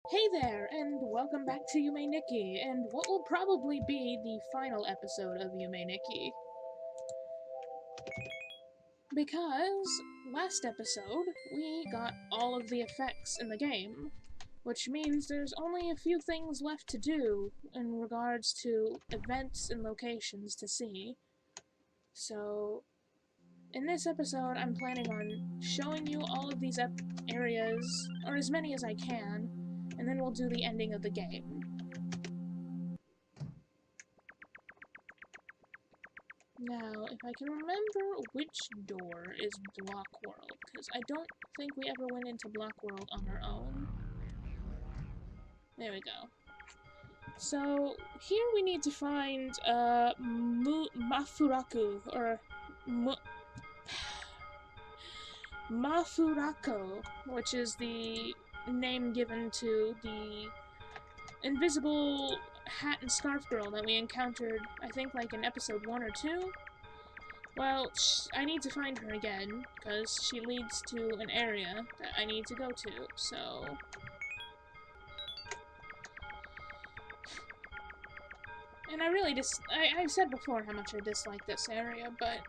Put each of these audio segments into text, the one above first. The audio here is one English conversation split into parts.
Hey there, and welcome back to Yume Nikki, and what will probably be the final episode of Yume Nikki. Because last episode, we got all of the effects in the game, which means there's only a few things left to do in regards to events and locations to see. So, in this episode, I'm planning on showing you all of these areas, or as many as I can, and then we'll do the ending of the game. Now, if I can remember which door is Block World, because I don't think we ever went into Block World on our own. There we go. So, here we need to find, Mafuraku, or Mafurako, which is the name given to the invisible hat and scarf girl that we encountered, I think, like in episode 1 or 2? Well, I need to find her again, because she leads to an area that I need to go to, so... And I really I've said before how much I dislike this area, but...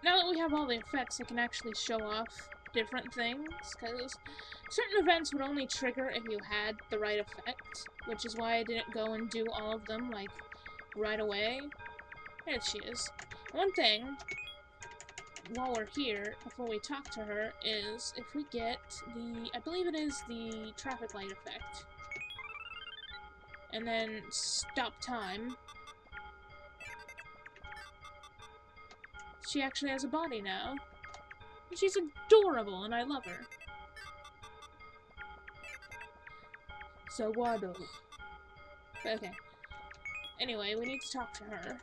Now that we have all the effects, I can actually show off different things, because certain events would only trigger if you had the right effect, which is why I didn't go and do all of them, like, right away. There she is. One thing while we're here, before we talk to her, is if we get I believe it is the traffic light effect, and then stop time, she actually has a body now. And she's adorable, and I love her. So, Wado. Okay. Anyway, we need to talk to her.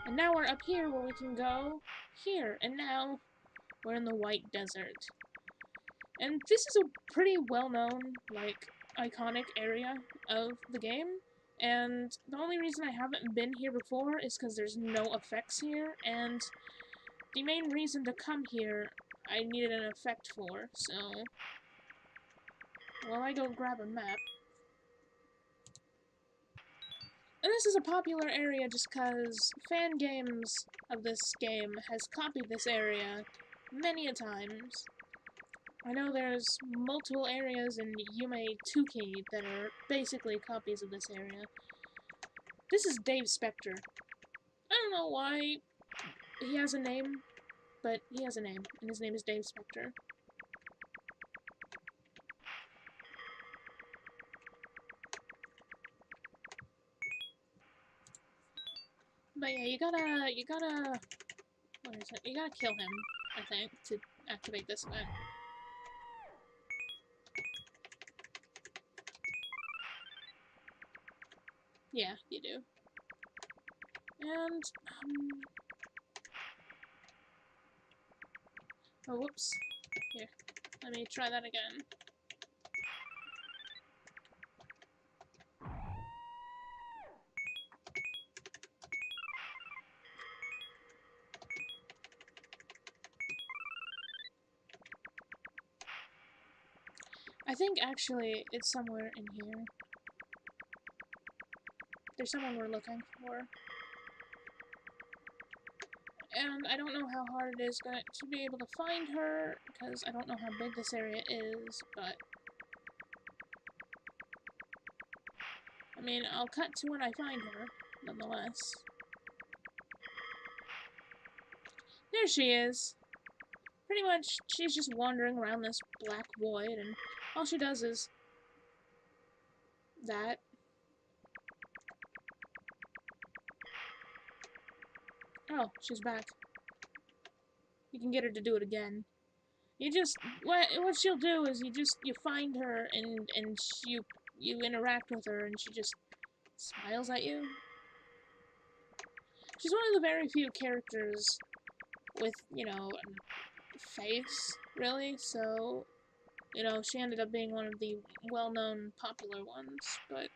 And now we're up here where we can go here, and now we're in the White Desert. And this is a pretty well-known, like, iconic area of the game, and the only reason I haven't been here before is because there's no effects here, and the main reason to come here I needed an effect for, so... Well, I go grab a map. And this is a popular area just because fan games of this game has copied this area many a times. I know there's multiple areas in Yume Nikki that are basically copies of this area. This is Dave Spector. I don't know why he has a name, but he has a name, and his name is Dave Spector. But yeah, you gotta, what is it? You gotta kill him, I think, to activate this event. Yeah, you do. And, oh, whoops. Here, let me try that again. I think, actually, it's somewhere in here. There's someone we're looking for. And I don't know how hard it is to be able to find her, because I don't know how big this area is, but... I mean, I'll cut to when I find her, nonetheless. There she is! Pretty much, she's just wandering around this black void, and all she does is... that. Oh, she's back. You can get her to do it again. You just... what she'll do is you find her, and you interact with her, and she just smiles at you. She's one of the very few characters with, you know, face, really, so, you know, she ended up being one of the well-known, popular ones, but...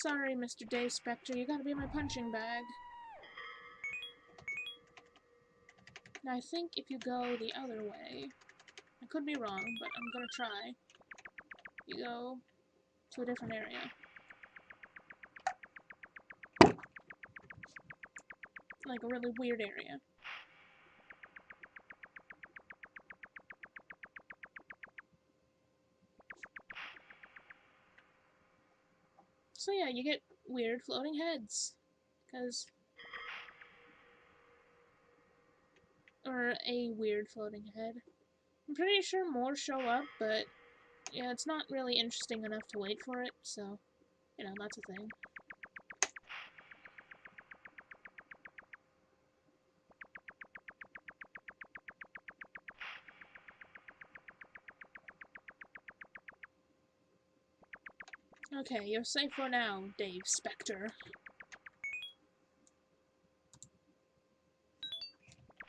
Sorry, Mr. Dave Spectre, you gotta be my punching bag. Now I think if you go the other way, I could be wrong, but I'm gonna try. You go to a different area. Like a really weird area. So yeah, you get weird floating heads. Or a weird floating head. I'm pretty sure more show up, but yeah, it's not really interesting enough to wait for it, so, you know, that's a thing. Okay, you're safe for now, Dave Spectre.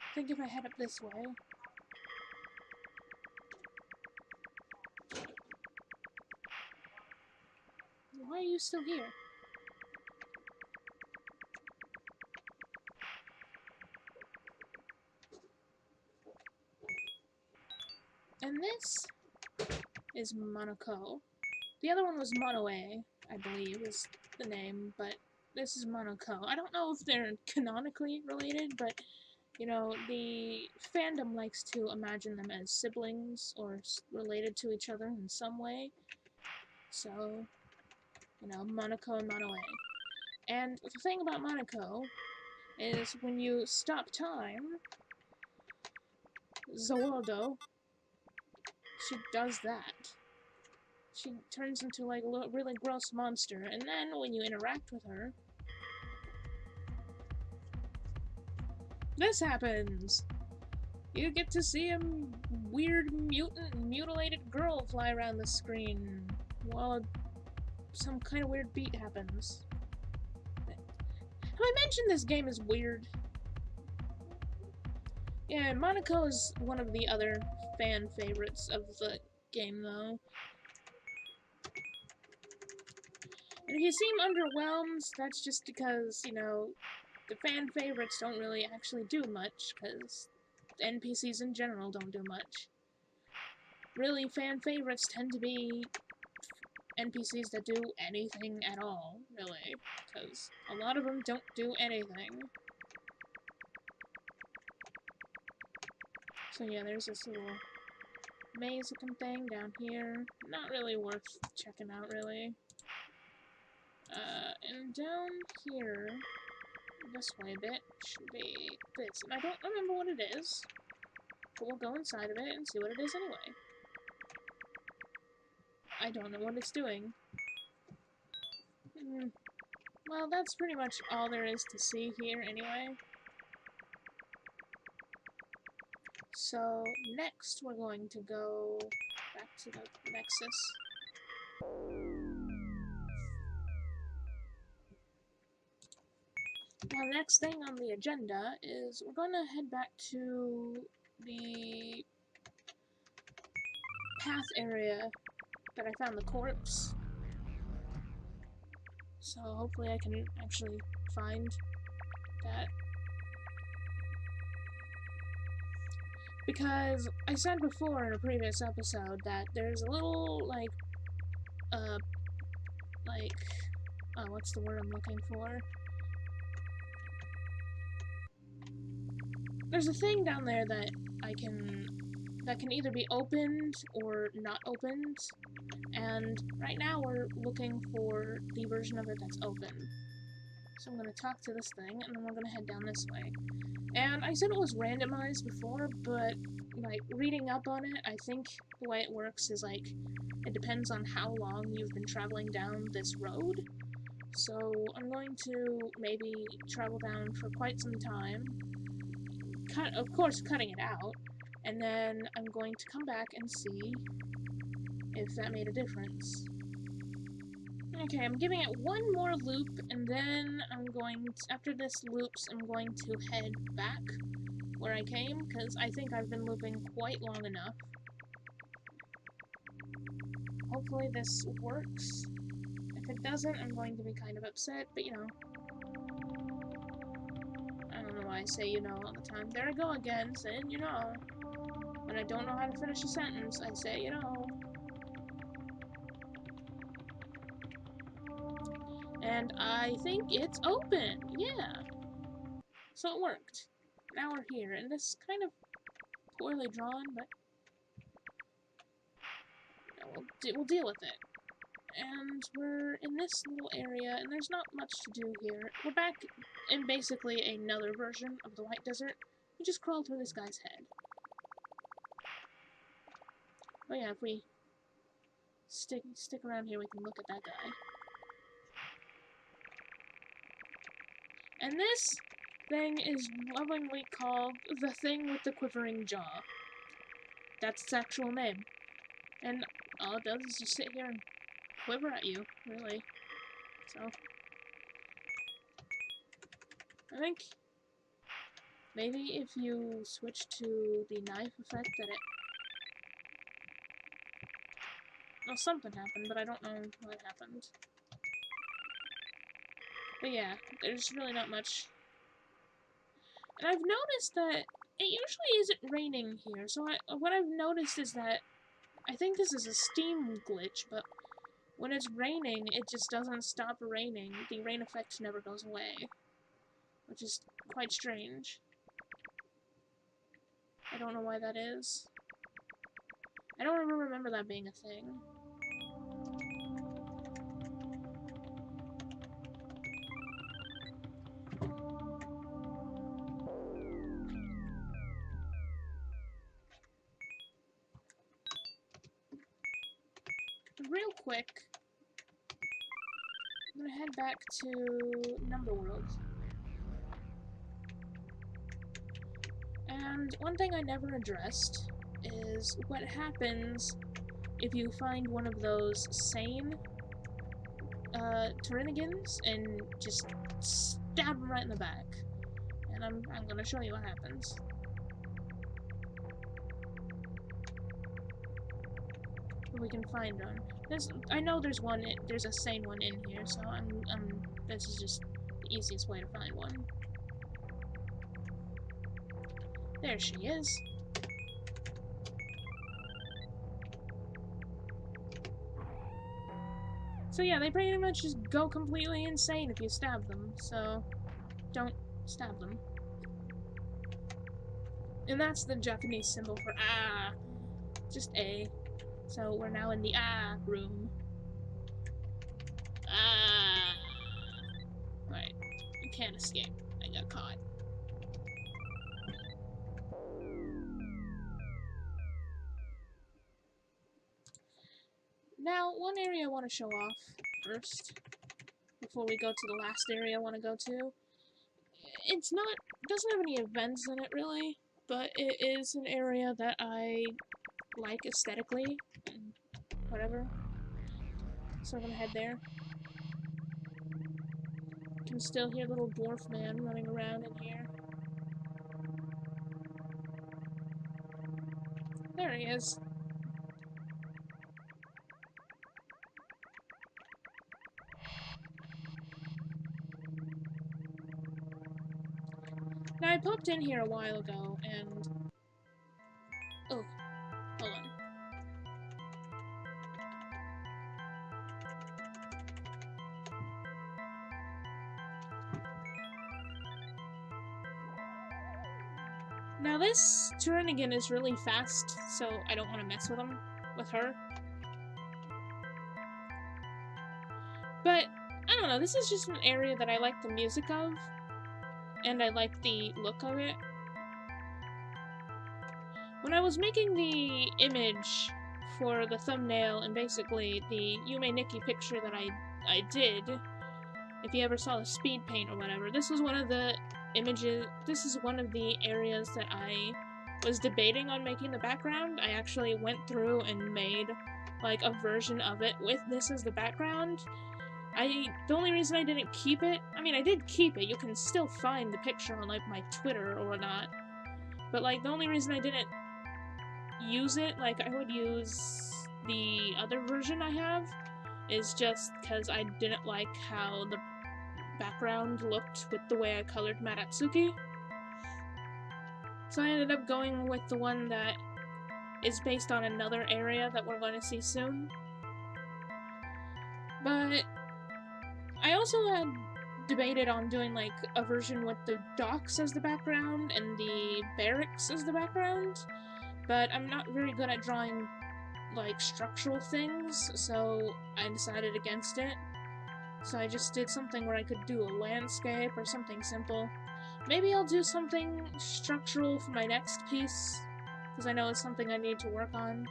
I think if I head up this way... Why are you still here? And this is Monaco. The other one was Monoe, I believe, is the name, but this is Monaco. I don't know if they're canonically related, but, you know, the fandom likes to imagine them as siblings or related to each other in some way. So, you know, Monaco and Monoe. And the thing about Monaco is when you stop time, Zawaldo, she does that. She turns into like a really gross monster, and then when you interact with her, this happens! You get to see a weird mutilated girl fly around the screen while some kind of weird beat happens. Have I mentioned this game is weird? Yeah, Monaco is one of the other fan favorites of the game, though. And if you seem underwhelmed, that's just because, you know, the fan favorites don't really actually do much, because NPCs in general don't do much. Really, fan favorites tend to be NPCs that do anything at all, really, because a lot of them don't do anything. So yeah, there's this little maze-looking thing down here. Not really worth checking out, really. And down here, this way a bit, should be this. And I don't remember what it is, but we'll go inside of it and see what it is anyway. I don't know what it's doing. Well, that's pretty much all there is to see here anyway. So, next we're going to go back to the Nexus. Now, the next thing on the agenda is we're going to head back to the path area that I found the corpse. So hopefully I can actually find that. Because I said before in a previous episode that there's a little, what's the word I'm looking for? There's a thing down there that can either be opened or not opened, and right now we're looking for the version of it that's open. So I'm gonna talk to this thing, and then we're gonna head down this way. And I said it was randomized before, but, like, reading up on it, I think the way it works is, like, it depends on how long you've been traveling down this road. So I'm going to maybe travel down for quite some time, of course cutting it out, and then I'm going to come back and see if that made a difference. Okay, I'm giving it one more loop, and then I'm going to, after this loops, I'm going to head back where I came, because I think I've been looping quite long enough. Hopefully this works. I If it doesn't, I'm going to be kind of upset, but you know. I don't know why I say you know all the time. There I go again, saying you know. When I don't know how to finish a sentence, I say you know. And I think it's open! Yeah! So it worked. Now we're here, and this is kind of poorly drawn, but we'll deal with it. And we're in this little area, and there's not much to do here. We're back in basically another version of the White Desert. We just crawl through this guy's head. Oh yeah, if we stick around here, we can look at that guy. And this thing is lovingly called the thing with the quivering jaw. That's its actual name. And all it does is just sit here and quiver at you, really. So, I think maybe if you switch to the knife effect that it... Well, something happened, but I don't know what happened. But yeah, there's really not much. And I've noticed that it usually isn't raining here, so what I've noticed is that I think this is a Steam glitch, but when it's raining, it just doesn't stop raining. The rain effect never goes away, which is quite strange. I don't know why that is. I don't ever remember that being a thing. Real quick, I'm gonna head back to Number World. And one thing I never addressed is what happens if you find one of those sane Pteranogons and just stab them right in the back. And I'm gonna show you what happens. If we can find one. I know there's a sane one in here, so this is just the easiest way to find one. There she is. So yeah, they pretty much just go completely insane if you stab them, so don't stab them. And that's the Japanese symbol for ah, just A. So we're now in the ah room. Ah. Alright, we can't escape. I got caught. Now, one area I want to show off first, before we go to the last area I want to go to. Doesn't have any events in it really, but it is an area that I like aesthetically, and whatever. So I'm gonna head there. You can still hear little dwarf man running around in here. There he is. Now, I popped in here a while ago, and... Oh, hold on. Now, this Pteranogon is really fast, so I don't want to mess with her. But, I don't know, this is just an area that I like the music of, and I like the look of it. When I was making the image for the thumbnail and basically the Yume Nikki picture that I did, if you ever saw the speed paint or whatever, this was one of the images, this is one of the areas that I was debating on making the background. I actually went through and made like a version of it with this as the background. The only reason I didn't keep it, I mean I did keep it, you can still find the picture on like my Twitter or whatnot, but like the only reason I didn't use it like I would use the other version I have is just because I didn't like how the background looked with the way I colored Maratsuki. So I ended up going with the one that is based on another area that we're going to see soon. But I also had debated on doing like a version with the docks as the background and the barracks as the background, but I'm not very good at drawing like structural things, so I decided against it. So I just did something where I could do a landscape or something simple. Maybe I'll do something structural for my next piece, because I know it's something I need to work on.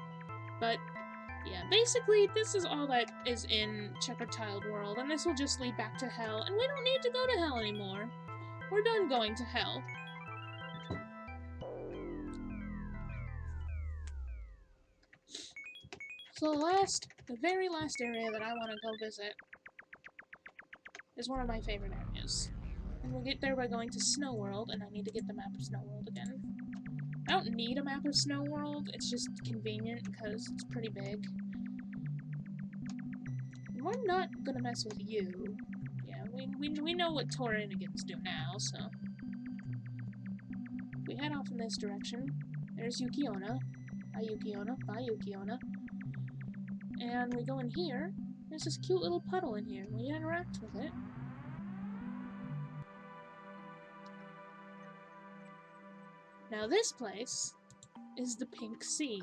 But yeah, basically, this is all that is in Checkered Tiled World, and this will just lead back to hell, and we don't need to go to hell anymore. We're done going to hell. So the very last area that I want to go visit is one of my favorite areas. And we'll get there by going to Snow World, and I need to get the map of Snow World again. I don't need a map of Snow World, it's just convenient because it's pretty big. And we're not gonna mess with you. Yeah, we know what Taurinigans do now, so... We head off in this direction. There's Yukiona. Hi Yukiona. Bye Yukiona. And we go in here. There's this cute little puddle in here. We interact with it. Now this place is the Pink Sea.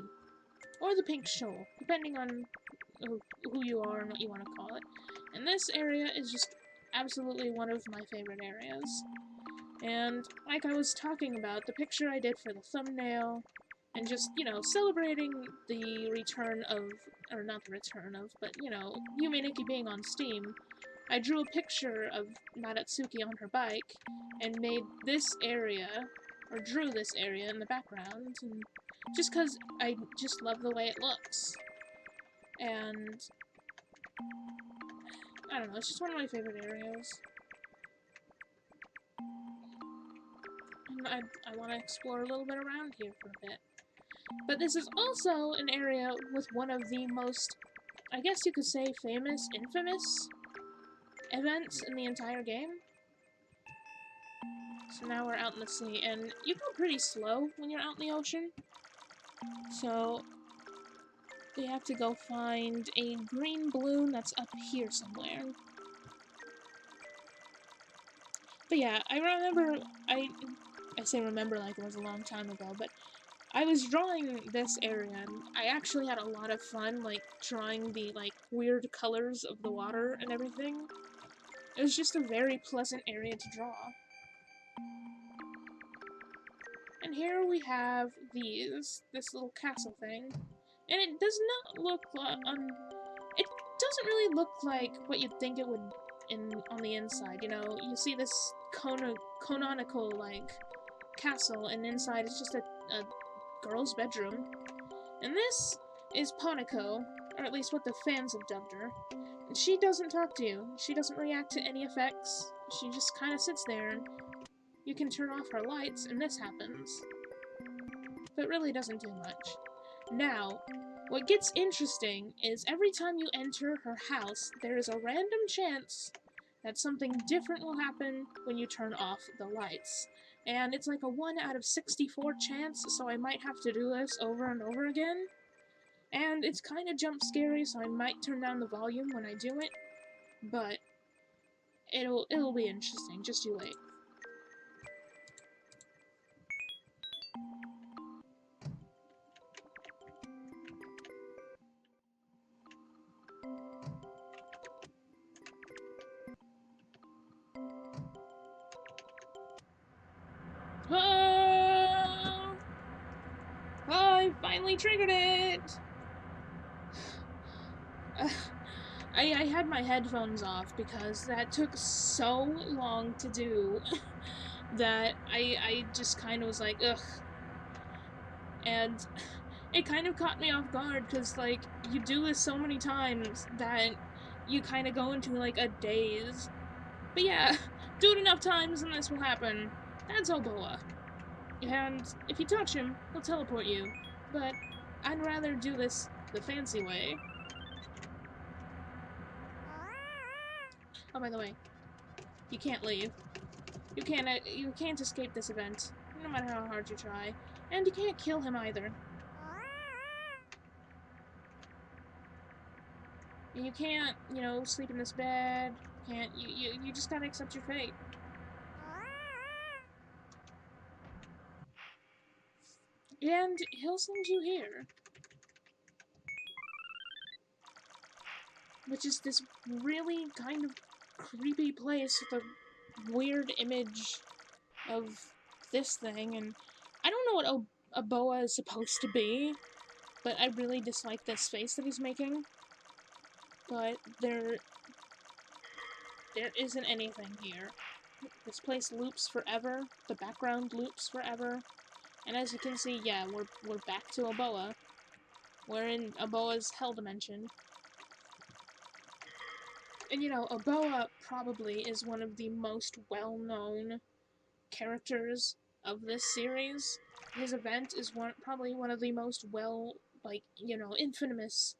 Or the Pink Shoal, depending on who you are and what you want to call it. And this area is just absolutely one of my favorite areas. And like I was talking about, the picture I did for the thumbnail, and just, you know, celebrating the return of, or not the return of, but, you know, Yume Nikki being on Steam, I drew a picture of Maratsuki on her bike, and made this area, or drew this area in the background, and just because I just love the way it looks. And I don't know, it's just one of my favorite areas. And I want to explore a little bit around here for a bit. But this is also an area with one of the most, I guess you could say, famous, infamous events in the entire game. So now we're out in the sea, and you go pretty slow when you're out in the ocean. So we have to go find a green balloon that's up here somewhere. But yeah, I remember, I say remember like it was a long time ago, but I was drawing this area, and I actually had a lot of fun, like, drawing the, like, weird colors of the water and everything. It was just a very pleasant area to draw. And here we have this little castle thing. And it does not look it doesn't really look like what you'd think it would on the inside, you know? You see this canonical, like, castle, and inside it's just a girl's bedroom. And this is Poniko, or at least what the fans have dubbed her. And she doesn't talk to you. She doesn't react to any effects. She just kind of sits there, and you can turn off her lights, and this happens. But really doesn't do much. Now, what gets interesting is every time you enter her house, there is a random chance that something different will happen when you turn off the lights. And it's like a 1 out of 64 chance, so I might have to do this over and over again. And it's kind of jump scary, so I might turn down the volume when I do it. But it'll be interesting, just you wait. Oh! Oh, I finally triggered it! I had my headphones off because that took so long to do that I just kind of was like, ugh. And it kind of caught me off guard because, like, you do this so many times that you kind of go into, like, a daze. But yeah, do it enough times and this will happen. That's Oboa. And if you touch him, he'll teleport you. But I'd rather do this the fancy way. Oh, by the way, you can't leave. You can't escape this event, no matter how hard you try. And you can't kill him either. And you can't, you know, sleep in this bed. You just gotta accept your fate. And he'll send you here. Which is this really kind of creepy place with a weird image of this thing, and I don't know what a boa is supposed to be, but I really dislike this face that he's making. But there isn't anything here. This place loops forever, the background loops forever, and as you can see, yeah, we're back to a boa. We're in a boa's hell dimension. And you know, Oboa probably is one of the most well-known characters of this series. His event is probably one of the most infamous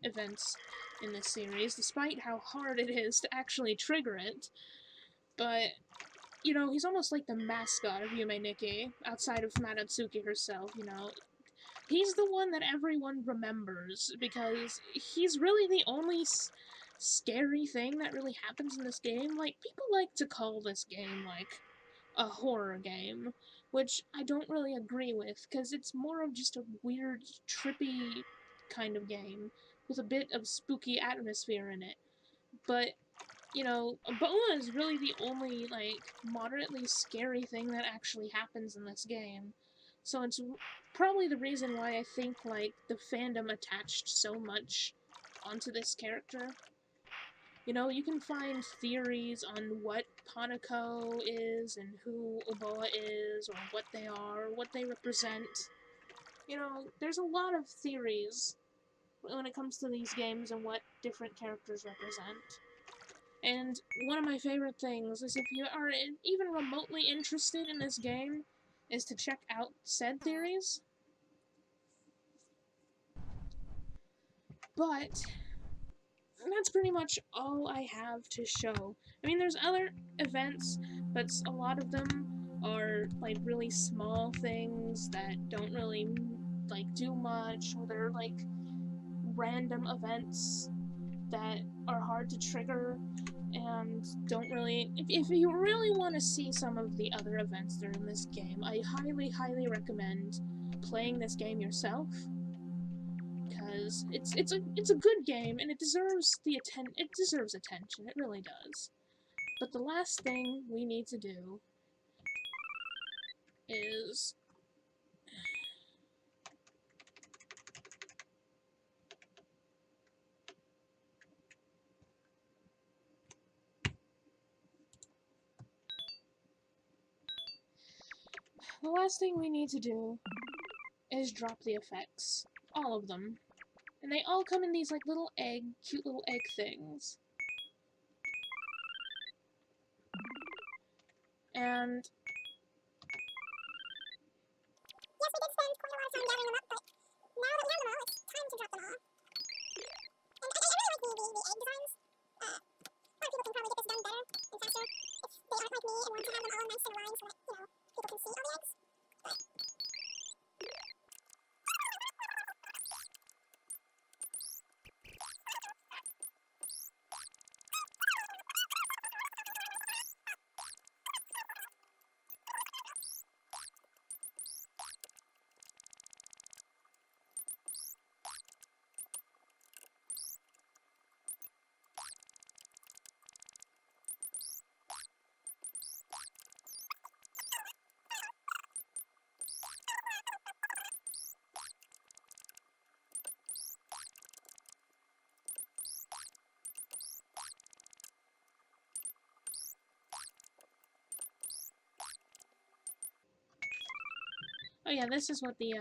events in this series, despite how hard it is to actually trigger it. But, you know, he's almost like the mascot of Yume Nikki, outside of Madatsuki herself, you know. He's the one that everyone remembers, because he's really the only scary thing that really happens in this game. Like, people like to call this game, like, a horror game, which I don't really agree with, because it's more of just a weird, trippy kind of game, with a bit of spooky atmosphere in it. But, you know, Ebola is really the only, like, moderately scary thing that actually happens in this game. So it's probably the reason why I think, like, the fandom attached so much onto this character. You know, you can find theories on what Hanako is and who Oboa is, or what they are, or what they represent. You know, there's a lot of theories when it comes to these games and what different characters represent. And one of my favorite things is, if you are even remotely interested in this game, is to check out said theories. But that's pretty much all I have to show. I mean, there's other events, but a lot of them are, like, really small things that don't really, like, do much, or they're, like, random events that are hard to trigger, and don't really... If you really want to see some of the other events that are in this game, I highly, highly recommend playing this game yourself, because it's a good game, and it deserves attention. It really does. But the last thing we need to do is... The last thing we need to do is drop the effects. All of them. And they all come in these, like, cute little egg things. And... yes, we did spend quite a lot of time gathering them up, but now that we have them all, it's time to drop them all. And I really like the egg designs. A lot of people can probably get this done better and faster if they aren't like me and want to have them all nice and aligned so that, you know, people can see all the eggs. But... oh yeah, this is what the,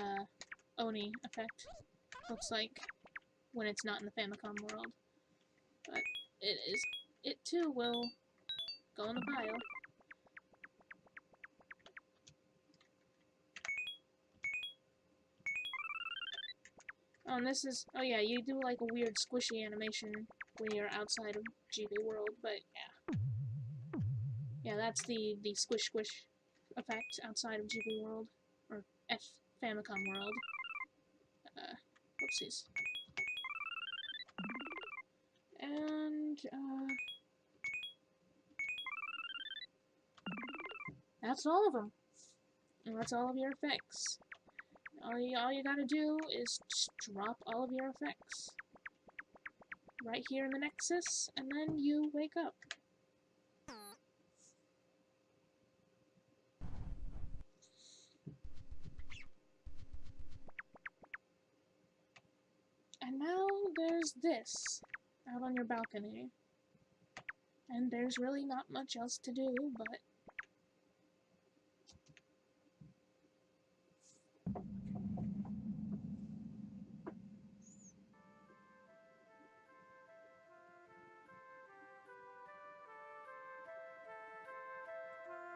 Oni effect looks like when it's not in the Famicom world. But it too will go in the pile. Oh, and this is, oh yeah, you do like a weird squishy animation when you're outside of GB World, but yeah. Yeah, that's the squish squish effect outside of GB World, or Famicom World. Whoopsies. And, that's all of them. And that's all of your effects. All you gotta do is just drop all of your effects right here in the Nexus, and then you wake up. And now there's this out on your balcony. And there's really not much else to do, but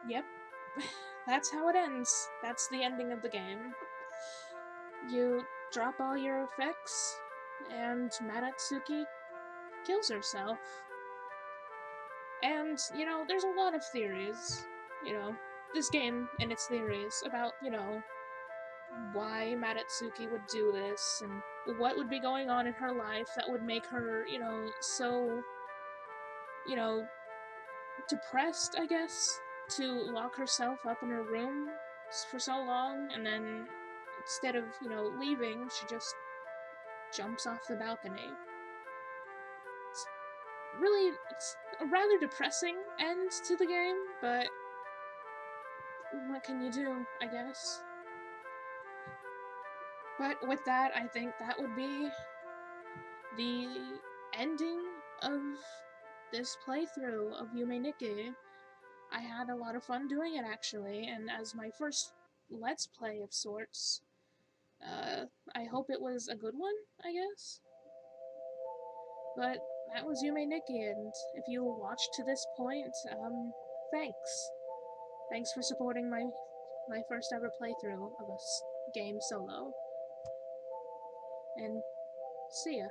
yep, that's how it ends. That's the ending of the game. You drop all your effects, and Madatsuki kills herself. And, you know, there's a lot of theories, you know, this game and its theories about, you know, why Madatsuki would do this, and what would be going on in her life that would make her, you know, so, you know, depressed, I guess, to lock herself up in her room for so long, and then instead of, you know, leaving, she just jumps off the balcony. It's a rather depressing end to the game, but what can you do, I guess? But with that, I think that would be the ending of this playthrough of Yume Nikki. I had a lot of fun doing it, actually, and as my first Let's Play of sorts, I hope it was a good one, I guess? But that was Yume Nikki, and if you watched to this point, thanks. Thanks for supporting my first ever playthrough of a game solo. And see ya.